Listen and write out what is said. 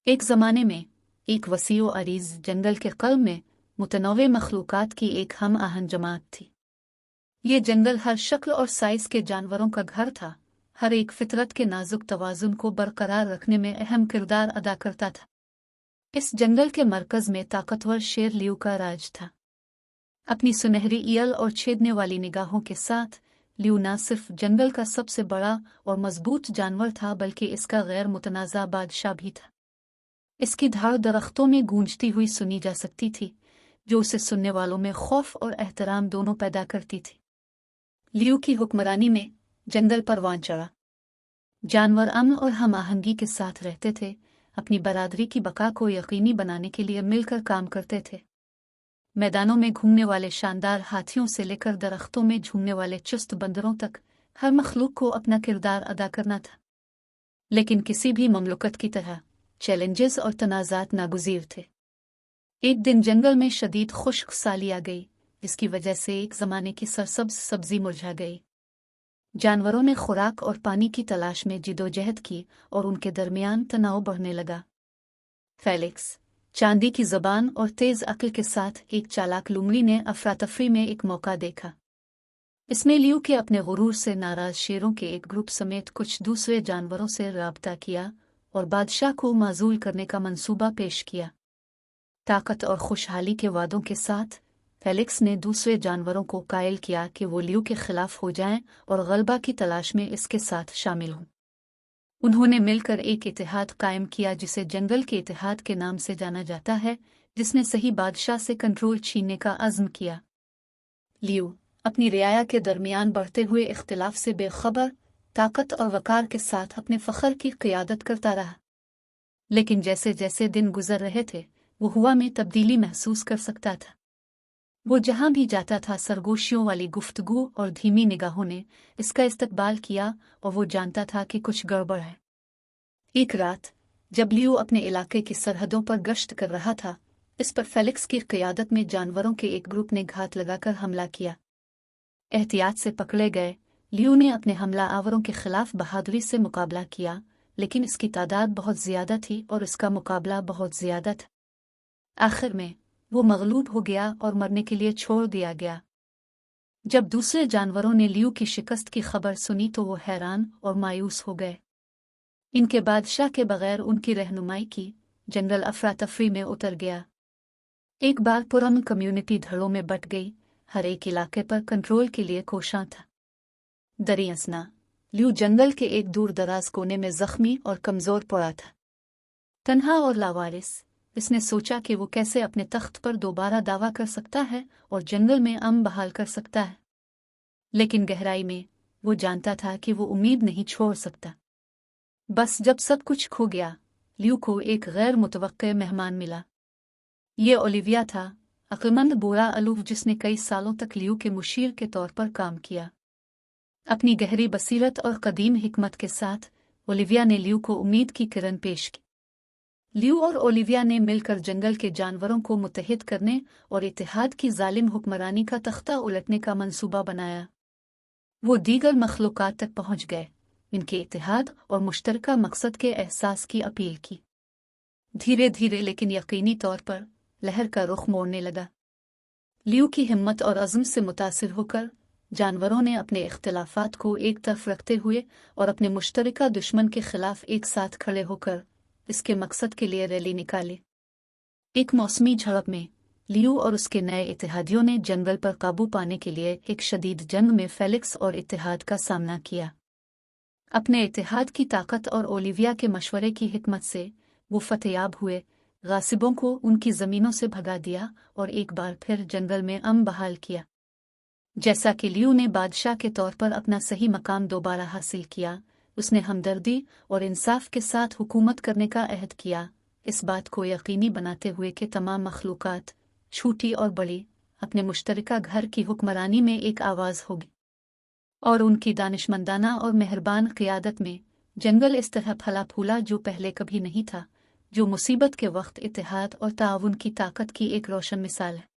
एक ज़माने में एक वसी व अरीज़ जंगल के क़ल्ब में मुतनव्वे मखलूक़ात की एक हम आहंग जमात थी। ये जंगल हर शक्ल और साइज़ के जानवरों का घर था, हर एक फितरत के नाजुक तवाज़ुन को बरकरार रखने में अहम किरदार अदा करता था। इस जंगल के मरकज़ में ताकतवर शेर लियू का राज था। अपनी सुनहरी ईयल और छेदने वाली निगाहों के साथ लियू न सिर्फ जंगल का सबसे बड़ा और मजबूत जानवर था, बल्कि इसका गैर मुतनाज़ा बादशाह भी था। इसकी धार दरख्तों में गूंजती हुई सुनी जा सकती थी, जो उसे सुनने वालों में खौफ और एहतराम दोनों पैदा करती थी। लियू की हुक्मरानी में जंगल परवान चढ़ा। जानवर अमन और हम आहंगी के साथ रहते थे, अपनी बरादरी की बका को यकीनी बनाने के लिए मिलकर काम करते थे। मैदानों में घूमने वाले शानदार हाथियों से लेकर दरख्तों में झूमने वाले चुस्त बंदरों तक हर मखलूक को अपना किरदार अदा करना था। लेकिन किसी भी ममलुकत की तरह चैलेंजेस और तनाज़ात नागुज़ीर थे। एक दिन जंगल में शदीद खुश्क साली आ गई, जिसकी वजह से एक ज़माने की सरसब्ज सब्ज़ी मुरझा गई। जानवरों ने खुराक और पानी की तलाश में जिदोजहद की और उनके दरमियान तनाव बढ़ने लगा। फेलिक्स, चांदी की ज़बान और तेज़ अक्ल के साथ एक चालाक लुमड़ी ने अफरा-तफरी में एक मौका देखा। इसने लियू के अपने गुरूर से नाराज़ शेरों के एक ग्रुप समेत कुछ दूसरे जानवरों से राब्ता किया और बादशाह को माजूल करने का मंसूबा पेश किया। ताकत और खुशहाली के वादों के साथ फेलिक्स ने दूसरे जानवरों को कायल किया कि वो लियू के खिलाफ हो जाएं और गलबा की तलाश में इसके साथ शामिल हों। उन्होंने मिलकर एक इतिहाद कायम किया, जिसे जंगल के इतिहाद के नाम से जाना जाता है, जिसने सही बादशाह से कंट्रोल छीनने का अज़्म किया। लियू अपनी रियाया के दरमियान बढ़ते हुए इख्तिलाफ से बेखबर ताकत और वकार के साथ अपने फ़ख्र की क़ियादत करता रहा। लेकिन जैसे जैसे दिन गुजर रहे थे, वो हुआ में तब्दीली महसूस कर सकता था। वो जहाँ भी जाता था, सरगोशियों वाली गुफ्तगू और धीमी निगाहों ने इसका इस्तकबाल किया और वो जानता था कि कुछ गड़बड़ है। एक रात जब लियू अपने इलाके की सरहदों पर गश्त कर रहा था, इस पर फेलिक्स की क़ियादत में जानवरों के एक ग्रुप ने घात लगाकर हमला किया। एहतियात से पकड़े गए लियू ने अपने हमला आवरों के खिलाफ बहादुरी से मुकाबला किया, लेकिन इसकी तादाद बहुत ज़्यादा थी और इसका मुकाबला बहुत ज़्यादा था। आखिर में वो मगलूब हो गया और मरने के लिए छोड़ दिया गया। जब दूसरे जानवरों ने लियू की शिकस्त की खबर सुनी तो वो हैरान और मायूस हो गए। इनके बादशाह के बगैर उनकी रहनुमाई की जंगल अफरा-तफरी में उतर गया। एक बार पुरअमन कम्युनिटी धड़ों में बट गई, हर एक इलाके पर कंट्रोल के लिए कोशां था। दरियासना लियू जंगल के एक दूर दराज कोने में जख्मी और कमज़ोर पड़ा था। तन्हा और लावारिस, इसने सोचा कि वो कैसे अपने तख्त पर दोबारा दावा कर सकता है और जंगल में अमन बहाल कर सकता है। लेकिन गहराई में वो जानता था कि वो उम्मीद नहीं छोड़ सकता। बस जब सब कुछ खो गया, लियू को एक गैर मुतवक्के मेहमान मिला। ये ओलिविया था, अक्लमंद बूढ़ा अलूफ जिसने कई सालों तक लियू के मुशीर के तौर पर काम किया। अपनी गहरी बसीरत और कदीम हिकमत के साथ ओलिविया ने लियू को उम्मीद की किरण पेश की। लियू और ओलिविया ने मिलकर जंगल के जानवरों को मुत्तहिद करने और इत्तेहाद की जालिम हुक्मरानी का तख्ता उलटने का मंसूबा बनाया। वो दीगर मखलूक़ात तक पहुँच गए, इनके इत्तेहाद और मुश्तरका मकसद के एहसास की अपील की। धीरे धीरे लेकिन यकीनी तौर पर लहर का रुख मोड़ने लगा। लियू की हिम्मत और अज़्म से मुतासिर होकर जानवरों ने अपने इख्तिलाफ़ात को एक तरफ रखते हुए और अपने मुश्तरका दुश्मन के खिलाफ एक साथ खड़े होकर इसके मकसद के लिए रैली निकाली। एक मौसमी झड़प में लियू और उसके नए इत्तेहादियों ने जंगल पर काबू पाने के लिए एक शदीद जंग में फेलिक्स और इत्तेहाद का सामना किया। अपने इत्तेहाद की ताकत और ओलिविया के मशवरे की हिकमत से वो फतेयाब हुए, गासिबों को उनकी ज़मीनों से भगा दिया और एक बार फिर जंगल में अमन बहाल किया। जैसा कि लियू ने बादशाह के तौर पर अपना सही मकाम दोबारा हासिल किया, उसने हमदर्दी और इंसाफ के साथ हुकूमत करने का अहद किया, इस बात को यकीनी बनाते हुए कि तमाम मखलूक़ात, छोटी और बड़ी, अपने मुश्तरका घर की हुक्मरानी में एक आवाज़ होगी। और उनकी दानिशमंदाना और मेहरबान क़ियादत में जंगल इस तरह फला फूला जो पहले कभी नहीं था, जो मुसीबत के वक्त इत्तेहाद और ताउन की ताकत की एक रोशन मिसाल है।